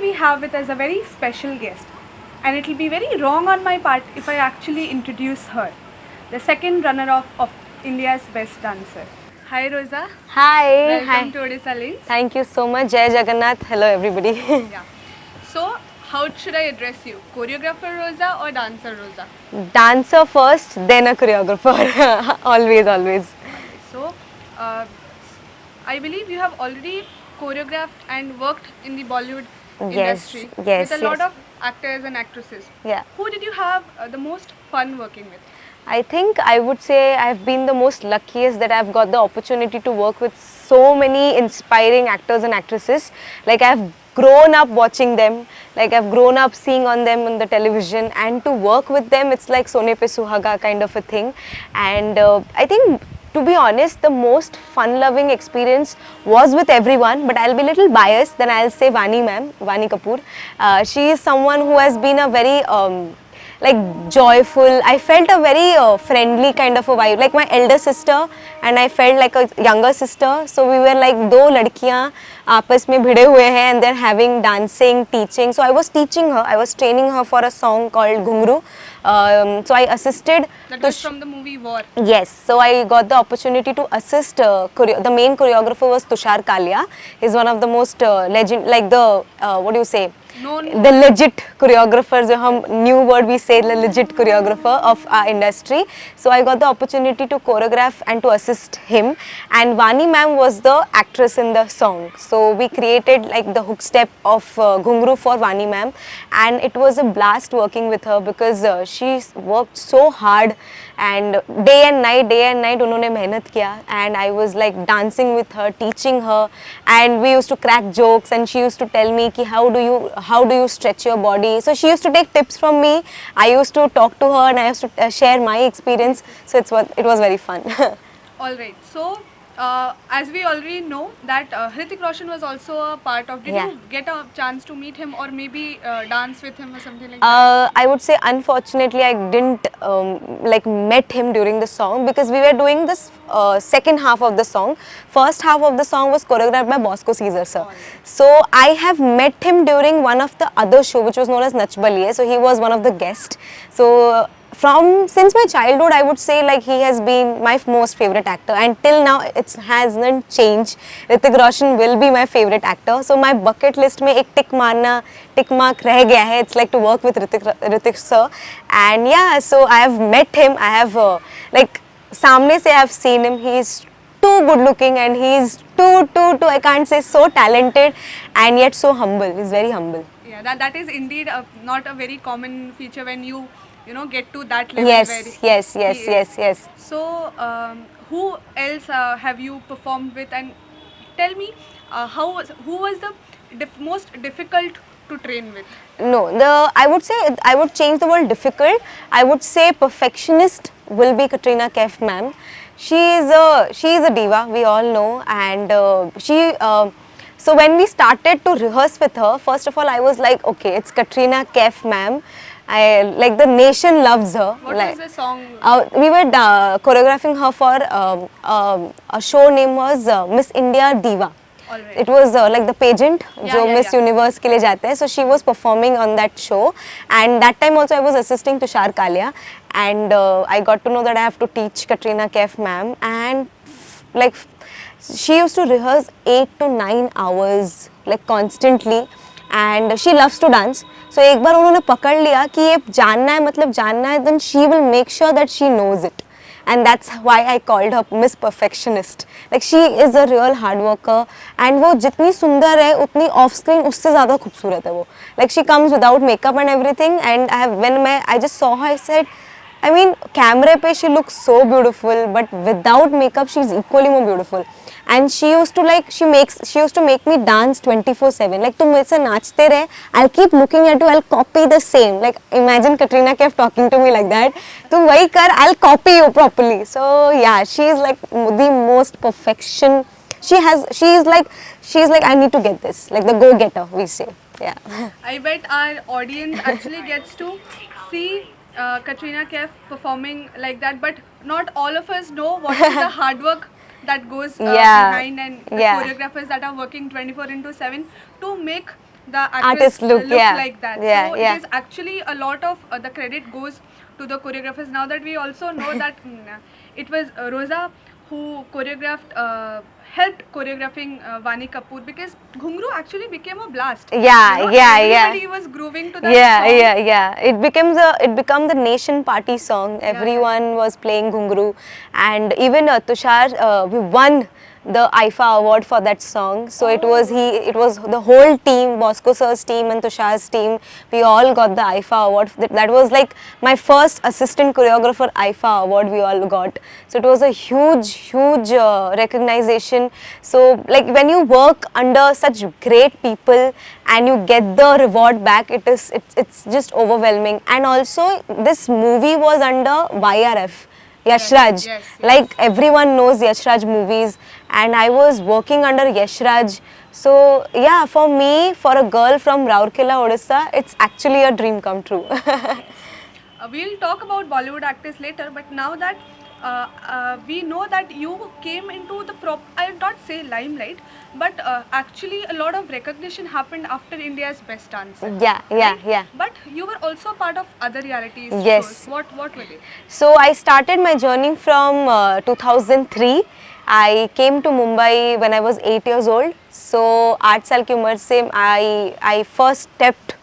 we have with us a very special guest, and it will be very wrong on my part if I actually introduce her, the second runner-up of India's Best Dancer. Hi Roza. Hi. Welcome to Odishalinks. Thank you so much. Jai Jagannath. Hello everybody. Yeah. So, how should I address you? Choreographer Roza or dancer Roza? Dancer first, then a choreographer. always. So, I believe you have already choreographed and worked in the Bollywood industry yes, with a lot yes. of actors and actresses. Yeah. Who did you have the most fun working with? I think I would say I've been the most luckiest that I've got the opportunity to work with so many inspiring actors and actresses. Like I've grown up watching them, like I've grown up seeing on them on the television, and to work with them it's like Sone Pe Suhaga kind of a thing. And I think, to be honest, the most fun-loving experience was with everyone, but I'll be a little biased, then I'll say Vani ma'am, Vani Kapoor. She is someone who has been a very like joyful. I felt a very friendly kind of a vibe, like my elder sister, and I felt like a younger sister. So we were like दो लड़कियाँ आपस में भिड़े हुए हैं, and they're having dancing, teaching. So I was teaching her, I was training her for a song called Ghungru. So I assisted. That was from the movie War. Yes, so I got the opportunity to assist. The main choreographer was Tushar Kalia. He's one of the most legend, like the what do you say? Known. The legit choreographers. जो हम new word we say, the legit choreographer of our industry. So I got the opportunity to choreograph and to assist him. And Vani ma'am was the actress in the song. So we created like the hook step of Ghungru for Vani ma'am, and it was a blast working with her because she worked so hard and day and night उन्होंने मेहनत किया, and I was like dancing with her, teaching her, and we used to crack jokes, and she used to tell me कि how do you stretch your body. So she used to take tips from me. I used to talk to her and I used to share my experience. So it was very fun. All right. So, as we already know that Hrithik Roshan was also a part of. Did you get a chance to meet him or maybe dance with him or something like that? I would say unfortunately I didn't like met him during the song because we were doing this second half of the song. First half of the song was choreographed by Bosco Caesar sir. So I have met him during one of the other show which was known as Nach Baliye. So he was one of the guests. So since my childhood, I would say like he has been my most favorite actor, and till now it hasn't changed. Hrithik Roshan will be my favorite actor. So my bucket list में एक tick mark रह गया है. It's like to work with Hrithik sir, and yeah, so I have met him. I have like सामने से I have seen him. He is too good looking, and he is too I can't say so talented, and yet so humble. He's very humble. Yeah, that is indeed not a very common feature when you get to that level. Yes. So, who else have you performed with, and tell me who was the most difficult to train with? No, I would say I would change the word difficult. I would say perfectionist will be Katrina Kaif ma'am. She is a diva, we all know, and so when we started to rehearse with her, first of all I was like, okay, it's Katrina Kaif ma'am. Like the nation loves her. What like, was the song? We were choreographing her for a show name was Miss India Diva. Alright. It was like the pageant जो Miss yeah. Universe के लिए जाते हैं. So she was performing on that show, and that time also I was assisting Tushar Kalia, and I got to know that I have to teach Katrina Kaif ma'am, and like she used to rehearse 8 to 9 hours like constantly, and she loves to dance. So एक बार उन्होंने पकड़ लिया कि ये जानना है, मतलब जानना है, then she will make sure that she knows it. And that's why I called her Miss Perfectionist. Like she is a real hard worker, and वो जितनी सुंदर है उतनी off screen उससे ज़्यादा खूबसूरत है वो. Like she comes without makeup and everything, and I just saw her, I said, I mean, camera pe she looks so beautiful, but without makeup she's equally more beautiful. And she used to make me dance 24/7. Like तुम मेरे से नाचते रहे, I'll keep looking at you, I'll copy the same. Like imagine Katrina Kaif talking to me like that. तुम वही कर, I'll copy you properly. So yeah, she is like the most perfection. She is like I need to get this. Like the go-getter we say. Yeah. I bet our audience actually gets to see Katrina Kaif performing like that, but not all of us know what is the hard work that goes behind, and the choreographers that are working 24/7 to make the Artist actress look, yeah. like that. Yeah, So yeah. it is actually a lot of the credit goes to the choreographers. Now that we also know that it was Roza who choreographed, helped choreographing Vani Kapoor, because Ghungru actually became a blast. Yeah, Everybody was grooving to that yeah, song. yeah, yeah. It became the nation party song. Everyone was playing Ghungru, and even Tushar, we won the IFA award for that song. So it was the whole team, Bosco sir's team and Tushar's team. We all got the IFA award. That was like my first assistant choreographer IFA award. We all got. So it was a huge recognition. So like when you work under such great people and you get the reward back, it's just overwhelming. And also this movie was under YRF. Yashraj. Yes. Like everyone knows Yashraj movies, and I was working under Yashraj. So yeah, for me, for a girl from Rourkela, Odisha, it's actually a dream come true. We'll talk about Bollywood actors later, but now that we know that you came into the I'll not say limelight, but actually a lot of recognition happened after India's Best Dancer. Yeah. But you were also part of other reality Yes. shows. What were they? So I started my journey from 2003. I came to Mumbai when I was 8 years old. So 8 साल की उम्र से I first stepped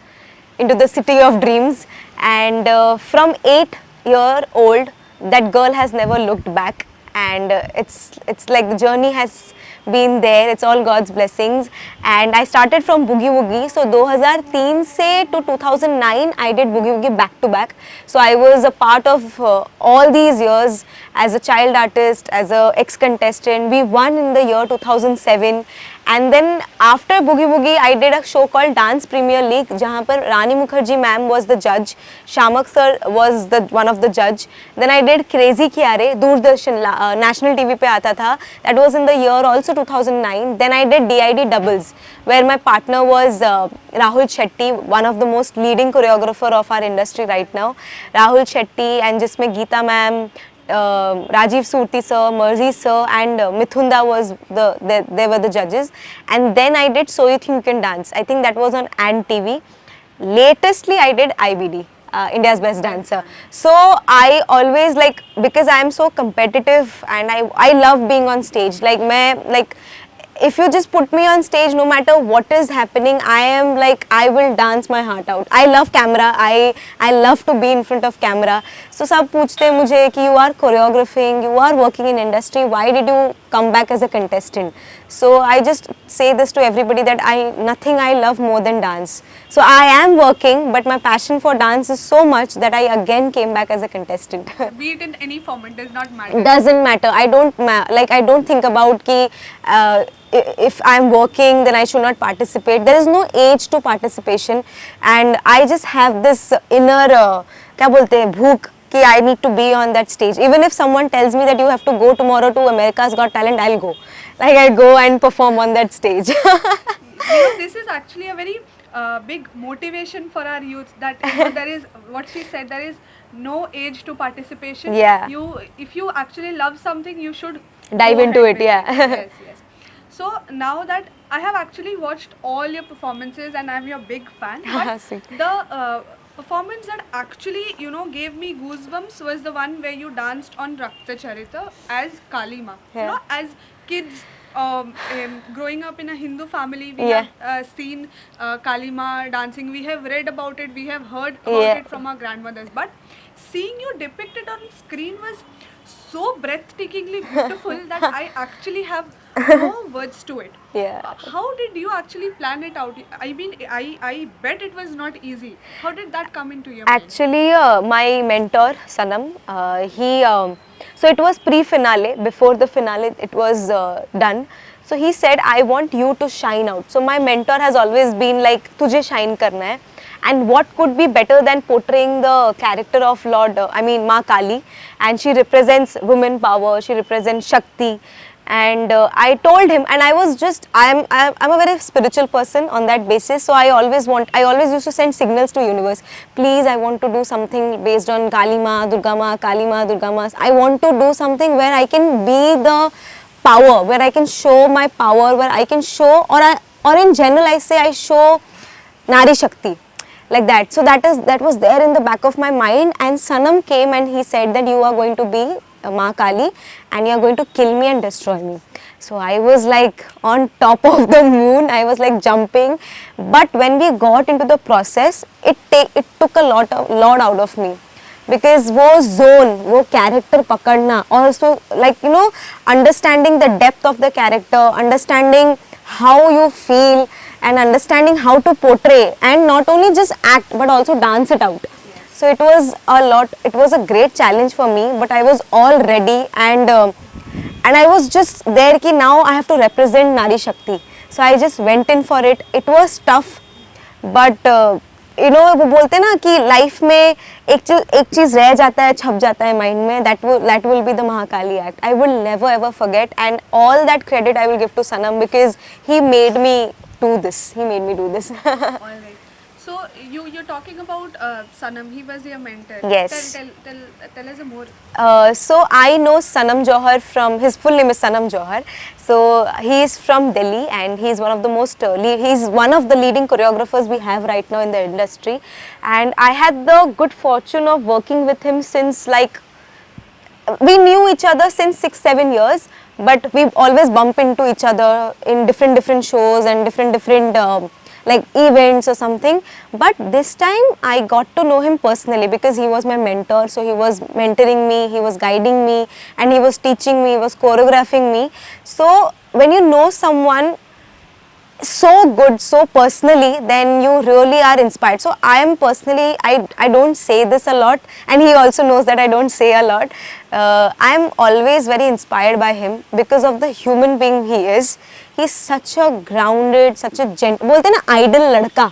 into the city of dreams, and from 8 year old that girl has never looked back, and it's like the journey has been there. It's all God's blessings, and I started from Boogie Woogie. So 2003 से to 2009 I did Boogie Woogie back to back. So I was a part of all these years as a child artist, as a ex-contestant. We won in the year 2007, and then after Boogie Woogie I did a show called Dance Premier League, जहाँ पर Rani Mukherjee ma'am was the judge, Shamak sir was the one of the judge. Then I did Crazy Kyare, Doordarshan national TV पे आता था. That was in the year also 2009. Then I did DID doubles, where my partner was Rahul Shetty, one of the most leading choreographer of our industry right now. Rahul Shetty, and जिसमें Geeta ma'am, Rajiv Surti sir, Merzi sir, and Mithunda was they were the judges. And then I did So You Think You Can Dance. I think that was on AND TV. Latestly I did IBD. India's Best Dancer. So I always like, because I am so competitive and I love being on stage. Like if you just put me on stage, no matter what is happening, I am like, I will dance my heart out. I love camera. I love to be in front of camera. So सब पूछते हैं मुझे कि you are choreographing, you are working in industry, why did you come back as a contestant? So I just say this to everybody that nothing I love more than dance. So I am working, but my passion for dance is so much that I again came back as a contestant. Be it in any form, it does not matter. Doesn't matter. I don't think about ki if I'm working then I should not participate. There is no age to participation, and I just have this inner क्या बोलते हैं भूख कि I need to be on that stage. Even if someone tells me that you have to go tomorrow to America's Got Talent, I'll go. Like I go and perform on that stage. This is actually a very big motivation for our youth, that there is, what she said, there is no age to participation. Yeah. If you actually love something, you should Dive go into ahead it, with yeah. Yes. So now that I have actually watched all your performances and I'm your big fan, but Sweet. the performance that actually gave me goosebumps was the one where you danced on Rakta Charita as Kalima. Yeah. As kids growing up in a Hindu family, we Yeah. have seen Kalima dancing, we have read about it, we have heard about it from our grandmothers, but seeing you depicted on screen was so breathtakingly beautiful that I actually have no words to it. Yeah. How did you actually plan it out? I mean, I bet it was not easy. How did that come into your mind? Actually, my mentor Sanam, so it was pre-finale. Before the finale, it was done. So he said, I want you to shine out. So my mentor has always been like, तुझे shine करना है. And what could be better than portraying the character of Ma Kali, and she represents women power, she represents Shakti. And I told him, and I'm a very spiritual person on that basis, so I always used to send signals to universe. Please, I want to do something based on Kali Ma, Durga Ma, Kali Ma, Durga Ma. I want to do something where I can be the power, where I can show my power, where I can show, or in general I say I show Nari Shakti, like that. So that was there in the back of my mind, and Sanam came and he said that you are going to be Ma Kali and you are going to kill me and destroy me. So I was like on top of the moon, I was like jumping, but when we got into the process, it took a lot out of me, because वो zone, वो character पकड़ना, also like you know understanding the depth of the character, understanding how you feel and understanding how to portray, and not only just act but also dance it out. So it was a lot, it was a great challenge for me, but I was all ready, and I was just there कि now I have to represent Nari Shakti. So I just went in for it. It was tough, but you know वो बोलते हैं ना कि life में एक चीज़ रह जाता है, छप जाता है माइंड में, that will be the Mahakali act. I will never ever forget, and all that credit I will give to Sanam, because he made me do this. He made me do this. All right. So you're talking about Sanam. He was your mentor. Yes. Tell us more. So I know Sanam Johar from, his full name is Sanam Johar. So he is from Delhi, and he is one of the most he's one of the leading choreographers we have right now in the industry. And I had the good fortune of working with him since, like, we knew each other since 6-7 years, but we always bump into each other in different shows and different like events or something. But this time I got to know him personally, because he was my mentor. So he was mentoring me, he was guiding me, and he was teaching me, he was choreographing me. So when you know someone so good, so personally, then you really are inspired. So I am personally, I don't say this a lot, and he also knows that I don't say a lot. I am always very inspired by him because of the human being he is. He's such a grounded, such a gentle, बोलते हैं ना idle लड़का.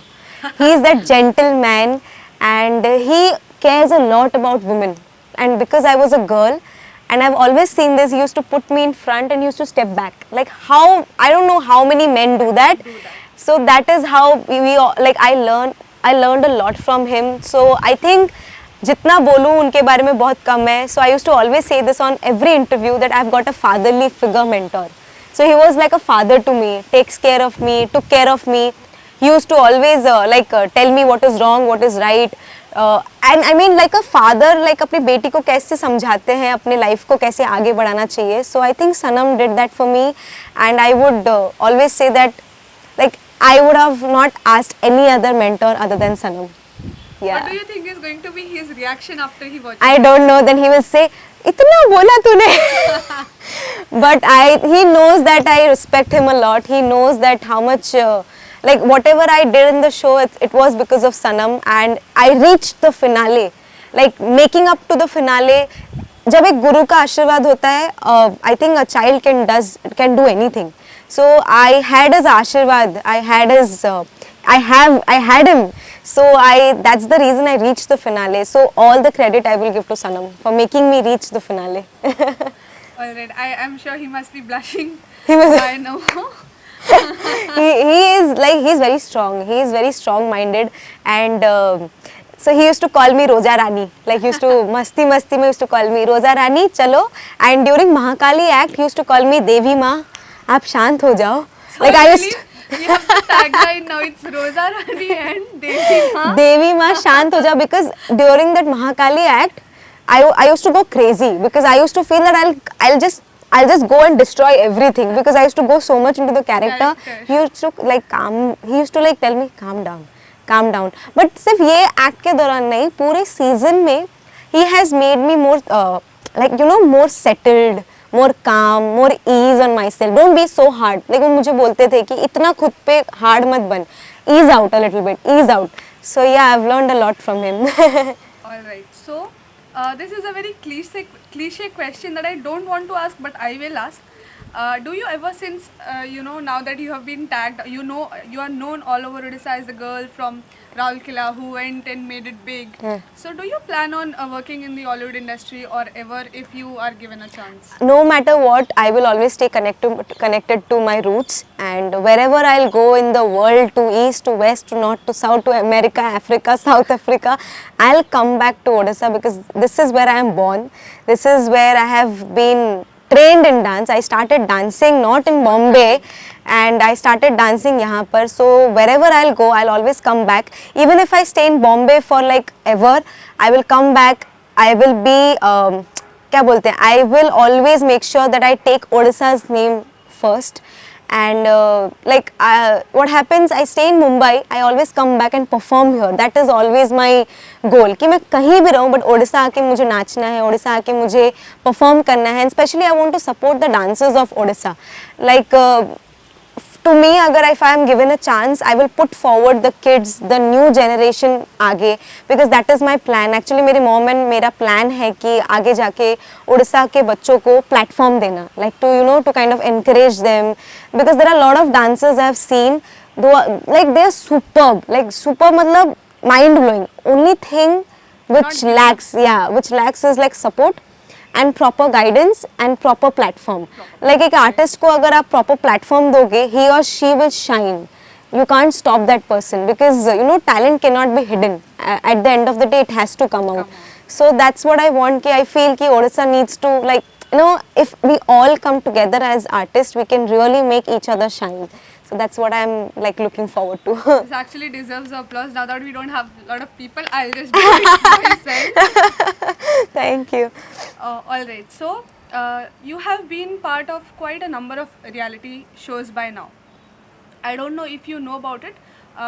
He is that gentleman, and he cares a lot about women. And because I was a girl, and I've always seen this, he used to put me in front and he used to step back. Like how, I don't know how many men do that. So that is how we all, like I learned a lot from him. So I think जितना बोलूँ उनके बारे में बहुत कम है. So I used to always say this on every interview, that I've got a fatherly figure mentor. So he was like a father to me, takes care of me, took care of me. He used to always tell me what is wrong, what is right. And I mean, like a father, like अपनी बेटी को कैसे समझाते हैं, अपने life को कैसे आगे बढ़ाना चाहिए. So I think Sanam did that for me, and I would always say that, like, I would have not asked any other mentor other than Sanam. Yeah. What do you think is going to be his reaction after he watches? I don't know. Then he will say, "इतना बोला तूने." But he knows that I respect him a lot. He knows that how much. Like whatever I did in the show, it was because of Sanam, and I reached the finale. Like making up to the finale, जब एक गुरु का आशीर्वाद होता है, I think a child can do anything. So I had his आशीर्वाद, I had him. So that's the reason I reached the finale. So all the credit I will give to Sanam for making me reach the finale. Alright, I'm sure he must be blushing. He was. I know. he is like, he's very strong. He is very strong-minded, and so he used to call me Roza Rani. Like he used to masti mein used to call me Roza Rani, chalo. And during Mahakali act, he used to call me Devi Ma. आप शांत हो जाओ. So Like I used. we have the tagline now. It's Roza Rani and Devi Ma. Devi Ma शांत हो जाओ, because during that Mahakali act, I used to go crazy, because I used to feel that I'll just go and destroy everything, because I used to go so much into the character. He used to like tell me calm down. But सिर्फ ये act के दौरान नहीं, पूरे season में he has made me more more settled, more calm, more ease on myself. Don't be so hard. Like वो मुझे बोलते थे कि इतना खुद पे hard मत बन. Ease out a little bit. Ease out. So yeah, I've learned a lot from him. All right. So this is a very cliche question that I don't want to ask, but I will ask. Do you ever, since now that you have been tagged, you are known all over Odisha as the girl from Raulkela who went and made it big. Yeah. So do you plan on working in the Bollywood industry, or ever if you are given a chance? No matter what, I will always stay connected to my roots, and wherever I'll go in the world, to east, to west, to north, to south, to America, Africa, South Africa, I'll come back to Odisha, because this is where I am born. This is where I have been trained in dance. I started dancing not in Bombay, and I started dancing यहाँ पर. So wherever I'll go, I'll always come back. Even if I stay in Bombay for like ever, I will come back. I will be क्या बोलते हैं? I will always make sure that I take Odisha's name first. And what happens, I stay in Mumbai, I always come back and perform here. That is always my goal कि मैं कहीं भी रहूँ, but Odisha आके मुझे नाचना है, Odisha आके मुझे perform करना है. And especially I want to support the dancers of Odisha. Like to me, अगर if I am given a chance, I will put forward the kids, the new generation आगे, because that is my plan. Actually मेरी mom and मेरा plan है कि आगे जाके उड़ीसा के बच्चों को platform देना, like to kind of encourage them, because there are a lot of dancers I have seen, like they are superb, मतलब mind blowing. Only thing which lacks is like support and proper guidance and proper platform. Like एक artist को अगर आप proper platform दोगे, he or she will shine. You can't stop that person, because talent cannot be hidden. At the end of the day, it has to come out. So that's what I want. I feel कि Odisha needs to, like, if we all come together as artists, we can really make each other shine. So that's what I'm like looking forward to. This actually deserves applause. Now that we don't have a lot of people, I'll just do it myself. Thank you. Alright, so you have been part of quite a number of reality shows by now. I don't know if you know about it,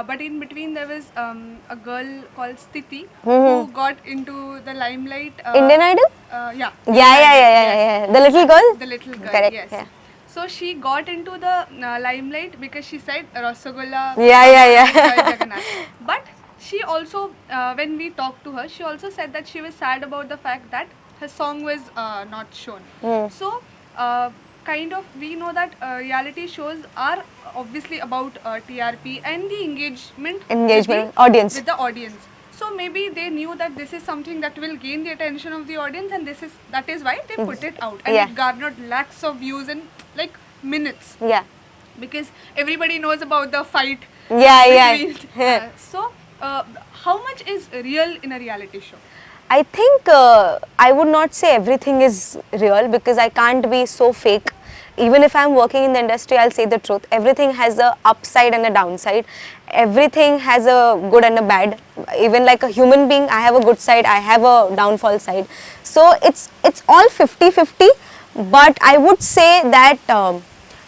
but in between there was a girl called Sthiti who got into the limelight. Indian Idol? Yeah. Yeah. The little girl? The little girl, Correct. yes. Yeah. So she got into the limelight because she said Rasagulla. Yeah. But she also, when we talked to her, she also said that she was sad about the fact that her song was not shown. So, kind of, we know that reality shows are obviously about TRP and the engagement Audience. with the audience. So maybe they knew that this is something that will gain the attention of the audience, and that is why they put it out, and it garnered lakhs of views in like minutes. Yeah. Because everybody knows about the fight. Yeah. So how much is real in a reality show? I think I would not say everything is real, because I can't be so fake. Even if I'm working in the industry, I'll say the truth. Everything has a upside and a downside. Everything has a good and a bad. Even like a human being, I have a good side, I have a downfall side. So it's all 50-50. But I would say that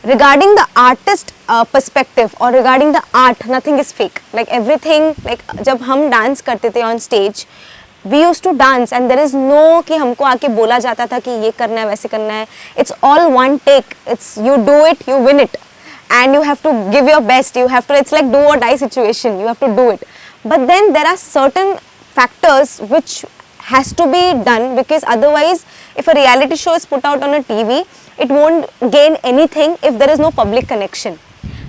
regarding the artist perspective or regarding the art, nothing is fake. Like everything, like जब हम dance करते थे on stage, we used to dance, and there is no कि हमको आके बोला जाता था कि ये करना है वैसे करना है. It's all one take. It's you do it, you win it, and you have to give your best. You have to. It's like do or die situation. You have to do it. But then there are certain factors which has to be done, because otherwise, if a reality show is put out on a TV, it won't gain anything if there is no public connection.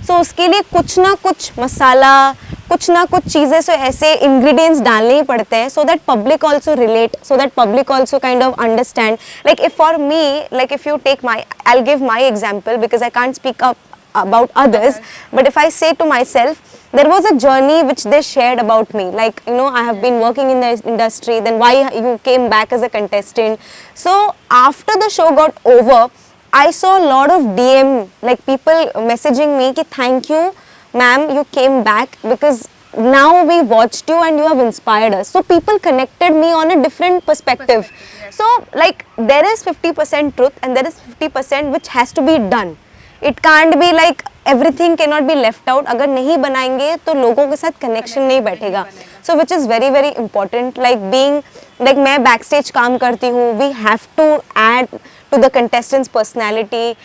So उसके लिए कुछ ना कुछ मसाला, कुछ ना कुछ चीज़ें से ऐसे ingredients डालने ही पड़ते हैं, so that public also relate, so that public also kind of understand. Like if for me, like if you take I'll give my example, because I can't speak up about others, but if I say to myself, there was a journey which they shared about me, like I have been working in the industry, then why you came back as a contestant. So after the show got over, I saw a lot of DM, like people messaging me ki thank you ma'am, you came back, because now we watched you and you have inspired us. So people connected me on a different perspective. Yes. So like there is 50% truth and there is 50% which has to be done. It can't be like everything cannot be left out. अगर नहीं बनाएंगे तो लोगों के साथ connection नहीं बैठेगा. So which is very very important. Like being like मैं backstage काम करती हूँ. We have to add to the contestants' personality.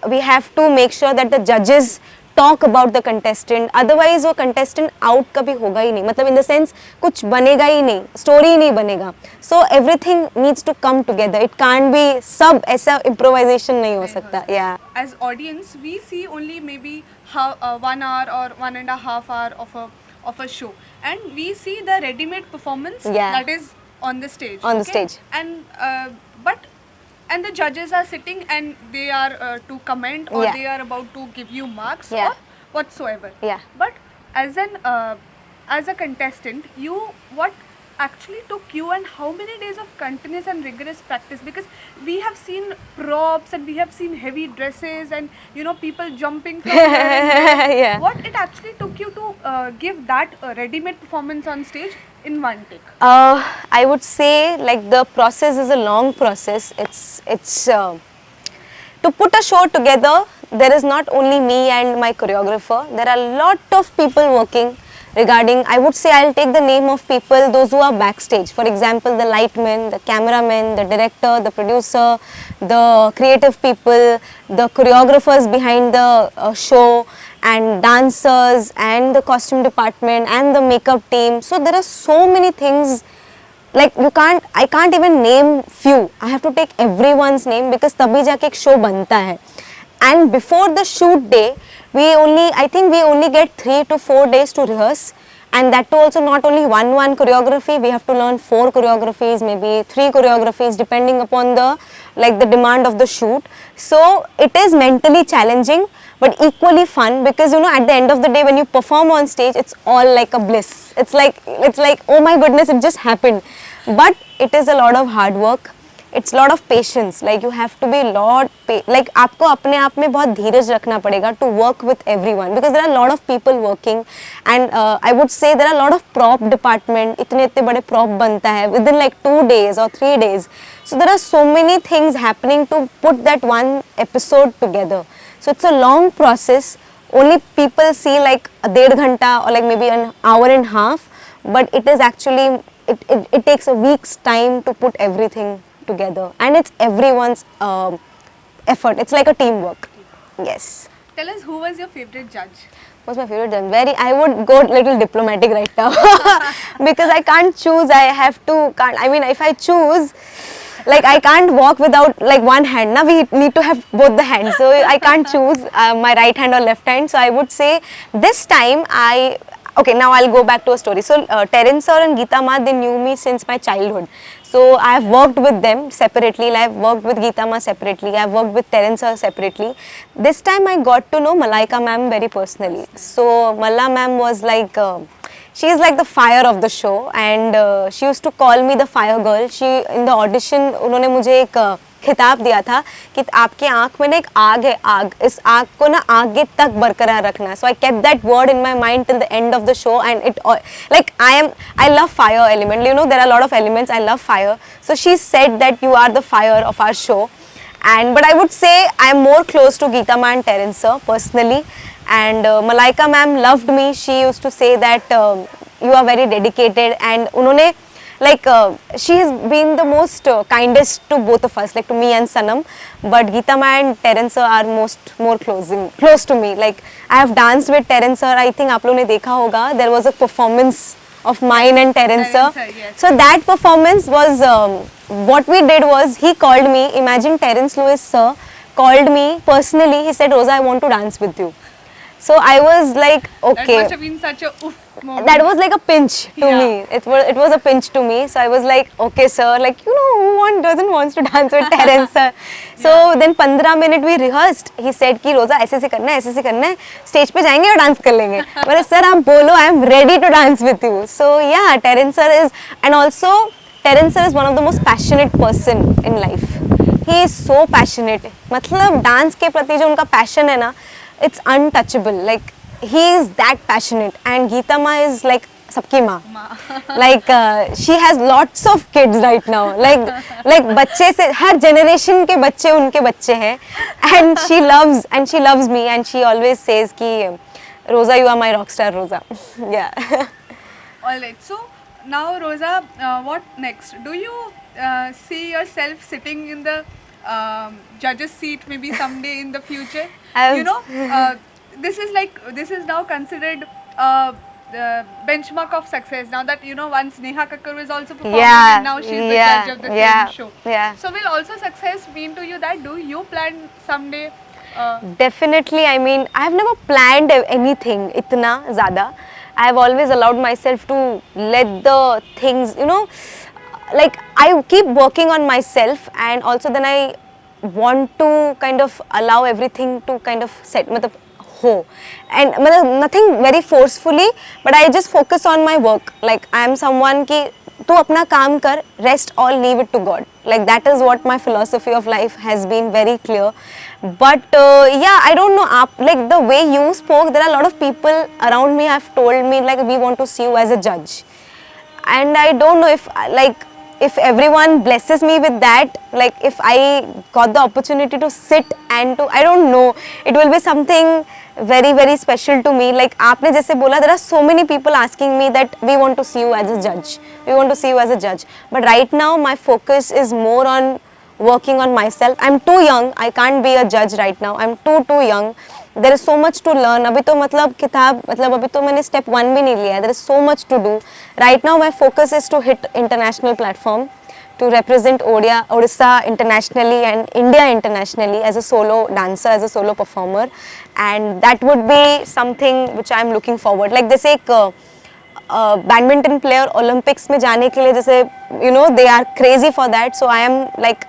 We have to make sure that the judges talk about the contestant. Otherwise वो contestant out कभी होगा ही नहीं. मतलब in the sense कुछ बनेगा ही नहीं. Story ही नहीं बनेगा. So everything needs to come together. It can't be सब ऐसा improvisation नहीं हो सकता. Yeah. As audience, we see only maybe 1 hour or 1.5 hour of a show, and we see the ready-made performance that is on the stage. On the stage. And and the judges are sitting and they are to comment, or they are about to give you marks or whatsoever. Yeah. But as a contestant, actually took you, and how many days of continuous and rigorous practice? Because we have seen props and we have seen heavy dresses and people jumping from here and there. Yeah. What it actually took you to give that ready-made performance on stage in one take? I would say like the process is a long process. It's to put a show together. There is not only me and my choreographer. There are a lot of people working regarding. I would say I'll take the name of people, those who are backstage. For example, the lightmen, the cameraman, the director, the producer, the creative people, the choreographers behind the show, and dancers, and the costume department, and the makeup team. So there are so many things, like I can't even name few. I have to take everyone's name because तभी जाके एक show बनता है. And before the shoot day, I think we only get 3 to 4 days to rehearse, and that too also not only one choreography. We have to learn 4 choreographies, maybe 3 choreographies, depending upon the demand of the shoot. So it is mentally challenging, but equally fun, because at the end of the day when you perform on stage, it's all like a bliss. It's like oh my goodness, it just happened. But it is a lot of hard work. It's lot of patience. Like you have to be like आपको अपने आप में बहुत धीरज रखना पड़ेगा to work with everyone, because there are a lot of people working, and I would say there are a lot of prop department. इतने बड़े prop बनता है within like 2 days or 3 days. So there are so many things happening to put that one episode together. So it's a long process. Only people see like a 1.5 घंटा or like maybe an hour and a half, but it is actually it takes a week's time to put everything together, and it's everyone's effort. It's like a teamwork. Yes. Tell us, who was your favorite judge? What's my favorite judge? I would go little diplomatic right now because I can't choose. I have to. I mean, if I choose, like I can't walk without like one hand. Now we need to have both the hands. So I can't choose my right hand or left hand. So I would say this time okay, now I'll go back to a story. So Terence sir and Geeta Ma, they knew me since my childhood. So I have worked with them separately. I have worked with Geeta Ma separately. I have worked with Terence sir separately. This time I got to know Malaika ma'am very personally. So Malla ma'am was like, she is like the fire of the show, and she used to call me the fire girl. She in the audition उन्होंने मुझे एक खिताब दिया था कि आपके आँख में ना एक आग है, आग, इस आग को ना आगे तक बरकरार रखना है. So I kept that word in my mind till the end of the show, and it like I love fire element. There are a lot of elements. I love fire. So she said that you are the fire of our show, but I would say I am more close to Geeta Ma and Terence sir personally, and Malaika ma'am loved me. She used to say that you are very dedicated, and उन्होंने like she has been the most kindest to both of us, like to me and Sanam, but Geeta Ma and Terence sir are more close to me. Like I have danced with Terence sir. I think आप लोगों ने देखा होगा, there was a performance of mine and Terence sir. Yes. So that performance was what we did was he called me. Imagine Terence Lewis sir called me personally. He said, Roza, I want to dance with you. So I was like, okay. That must have been such a oof moment. That was like a pinch to me. It was a pinch to me. So I was like, okay sir, like who doesn't want to dance with Terence sir. So then 15 minutes we rehearsed. He said कि रोजा ऐसे से करना है, stage पे जाएंगे और dance कर लेंगे. बोले सर आप बोलो, I am ready to dance with you. So yeah, Terence sir is, and also Terence sir is one of the most passionate person in life. He is so passionate. मतलब dance के प्रति जो उनका passion है ना, it's untouchable. Like he is that passionate, and Geeta Ma is like सबकी माँ. Like she has lots of kids right now. Like बच्चे से हर generation के बच्चे उनके बच्चे हैं, and she loves me, and she always says कि Roza, you are my rock star, Roza. Yeah. Alright, so now Roza, what next? Do you see yourself sitting in the judge's seat maybe someday in the future? This is now considered the benchmark of success. Now that once Neha Kakkar was also performing, and now she's the judge of the same show. Yeah. So will also success mean to you that? Do you plan someday? Definitely. I mean, I have never planned anything itna zyada. I have always allowed myself to let the things, like I keep working on myself, and also then I want to kind of allow everything to kind of set ho, and nothing very forcefully, but I just focus on my work. Like I am someone ki तू अपना काम कर, rest all leave it to God. Like that is what my philosophy of life has been very clear. But yeah, I don't know, like the way you spoke, there are a lot of people around me have told me like we want to see you as a judge, and I don't know if everyone blesses me with that, like if I got the opportunity to sit and to, I don't know, it will be something very very special to me. Like आपने जैसे बोला, there are so many people asking me that we want to see you as a judge, we want to see you as a judge, but right now my focus is more on working on myself. I'm too young, I can't be a judge right now, I'm too young. There is so much to learn. अभी तो मतलब किताब मतलब अभी तो मैंने step 1 भी नहीं लिया है. There is so much to do. Right now my focus is to hit international platform, to represent Odia, Odisha internationally and India internationally as a solo dancer, as a solo performer, and that would be something which I am looking forward. Like जैसे एक badminton player Olympics में जाने के लिए जैसे you know they are crazy for that, so I am like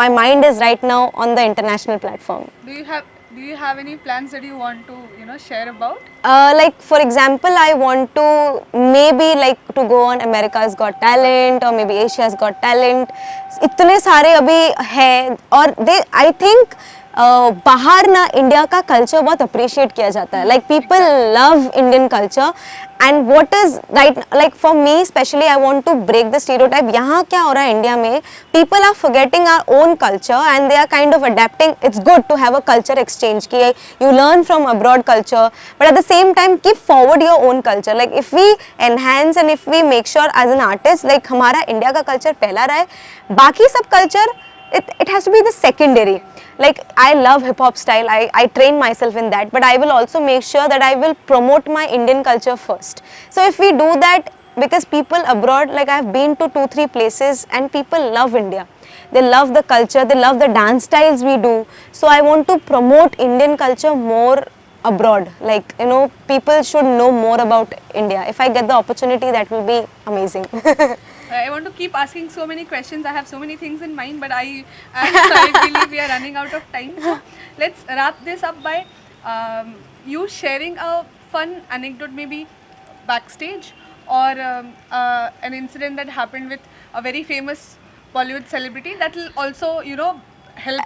my mind is right now on the international platform. Do you have any plans that you want to share about? Like for example, I want to maybe like to go on America's Got Talent or maybe Asia's Got Talent. इतने सारे अभी हैं और I think बाहर ना India का culture बहुत appreciate किया जाता है. Like people love Indian culture and what is right, like for me specially I want to break the stereotype. यहाँ क्या हो रहा है इंडिया में, people are forgetting our own culture and they are kind of adapting. It's good to have a culture exchange कि you learn from abroad culture, but at the same time keep forward your own culture. Like if we enhance and if we make sure as an artist, like हमारा India का culture पहला रहा है, बाकी सब culture it has to be the secondary. Like I love hip hop style, I train myself in that, but I will also make sure that I will promote my Indian culture first. So if we do that, because people abroad, like I've been to 2-3 places and people love India, they love the culture, they love the dance styles we do, so I want to promote Indian culture more abroad. Like people should know more about India. If I get the opportunity, that will be amazing. I want to keep asking so many questions. I have so many things in mind, but I believe we are running out of time. So let's wrap this up by you sharing a fun anecdote, maybe backstage, or an incident that happened with a very famous Bollywood celebrity that will also, help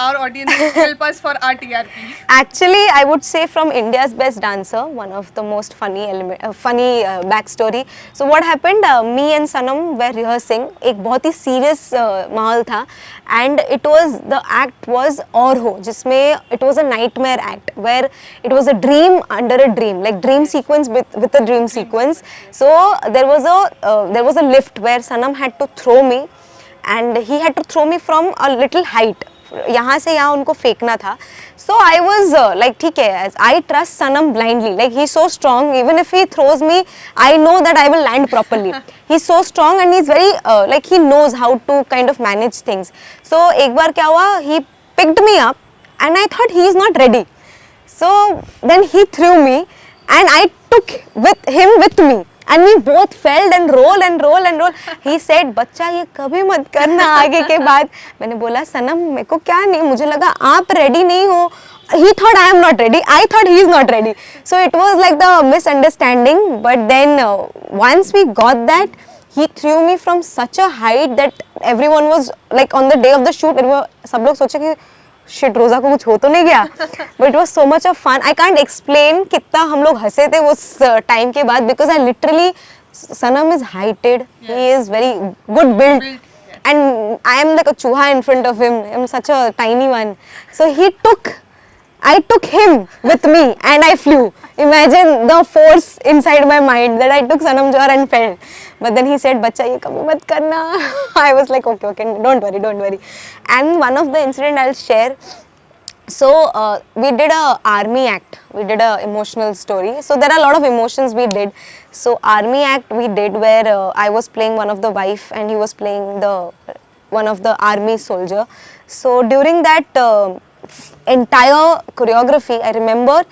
our audience, help us for our TRP. Actually, I would say from India's Best Dancer, one of the most funny backstory. So what happened? Me and Sanam were rehearsing. एक बहुत ही serious माहौल था, and the act was और हो, जिसमें it was a nightmare act where it was a dream under a dream, like dream sequence with a dream sequence. So there was a lift where Sanam had to throw me, and he had to throw me from a little height. यहाँ से यहाँ उनको फेंकना था. So I was like ठीक है, I trust Sanam blindly. Like he's so strong, even if he throws me, I know that I will land properly. He's so strong and he's very like he knows how to kind of manage things. So एक बार क्या हुआ, he picked me up and I thought he is not ready. So then he threw me and I took him with me. And we both fell and roll and roll and roll. He said, बच्चा ये कभी मत करना आगे के बाद. मैंने बोला सनम मेरे को क्या नहीं, मुझे लगा आप ready नहीं हो. He thought I am not ready. I thought he is not ready. So it was like the misunderstanding. But then once we got that, he threw me from such a height that everyone was like on the day of the shoot. सब लोग सोचे कि shit रोजा को कुछ हो तो नहीं गया. But it was so much of fun. I can't explain कितना हम लोग हंसे थे उस टाइम के बाद, because I literally, Sanam is heighted, he is very good build and I am like a चूहा in front of him. I am such a tiny one. So I took him with me and I flew. Imagine the force inside my mind that I took Sanam Jor and fell. But then he said, "बच्चा ये कभी मत करना." I was like, okay, don't worry. And one of the incident I'll share. So we did a army act. We did a emotional story. So there are a lot of emotions we did. So army act we did where I was playing one of the wife and he was playing one of the army soldier. So during that entire choreography, I remember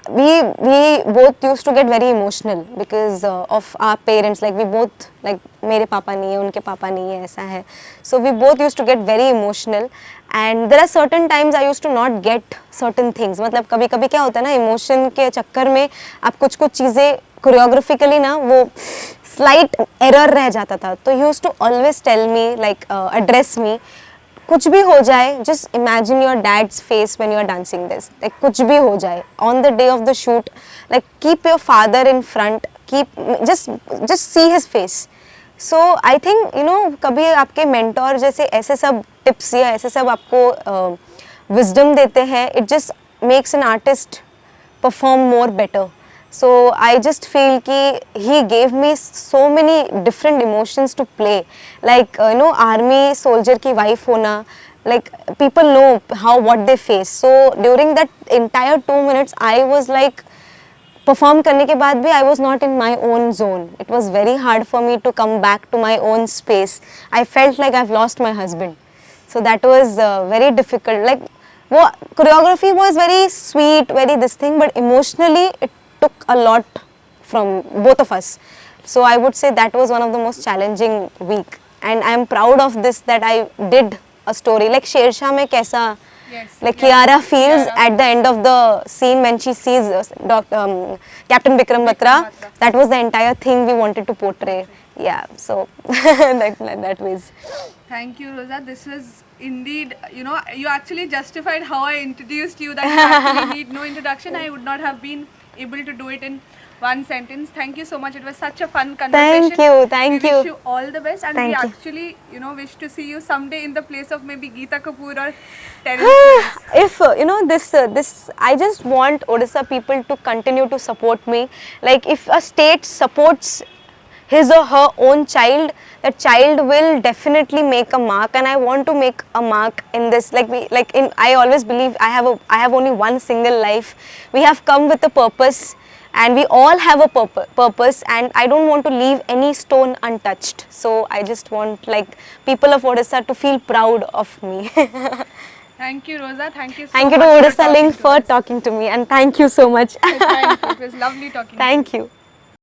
we both used to get very emotional because of our parents. Like we both, like मेरे पापा नहीं है, उनके पापा नहीं है, ऐसा है. So we both used to get very emotional. And there are certain times I used to not get certain things. मतलब कभी कभी क्या होता है ना, इमोशन के चक्कर में आप कुछ चीज़ें कोरियोग्राफिकली ना वो slight error रह जाता था. तो he used to always tell me, like address me, कुछ भी हो जाए, just imagine your dad's face when you are dancing this. Like कुछ भी हो जाए, on the day of the shoot, like keep your father in front, keep just see his face. So I think कभी आपके mentor जैसे ऐसे सब tips या ऐसे सब आपको wisdom देते हैं, it just makes an artist perform more better. So I just feel कि he gave me so many different emotions to play. Like army soldier की wife होना, like people know what they face. So during that entire 2 minutes, I was like, perform करने के बाद भी I was not in my own zone. It was very hard for me to come back to my own space. I felt like I've lost my husband. So that was very difficult. Like वो choreography was very sweet, very this thing, but emotionally it took a lot from both of us. So I would say that was one of the most challenging week, and I am proud of this, that I did a story like Shersha mein kaisa, Yes, like yes, Kiara feels Kiara. at the end of the scene when she sees Captain Vikram Batra. Batra. That was the entire thing we wanted to portray. Yeah, so that was. Thank you, Roza. This was indeed, you actually justified how I introduced you, that you actually need no introduction. I would not have been able to do it in one sentence. Thank you so much. It was such a fun conversation. Thank We you. wish you all the best, and Thank we you. actually, wish to see you someday in the place of maybe Geeta Kapoor or Terence. If this I just want Odisha people to continue to support me. Like if a state supports his or her own child, that child will definitely make a mark, and I want to make a mark in this. I always believe I have only one single life. We have come with a purpose, and we all have a purpose, and I don't want to leave any stone untouched. So I just want people of Odisha to feel proud of me. Thank you, Roza. Thank you so Thank much you to for talking Odishalinks for us. talking to me, and thank you so much. Thank you. It was lovely talking to you. Thank you.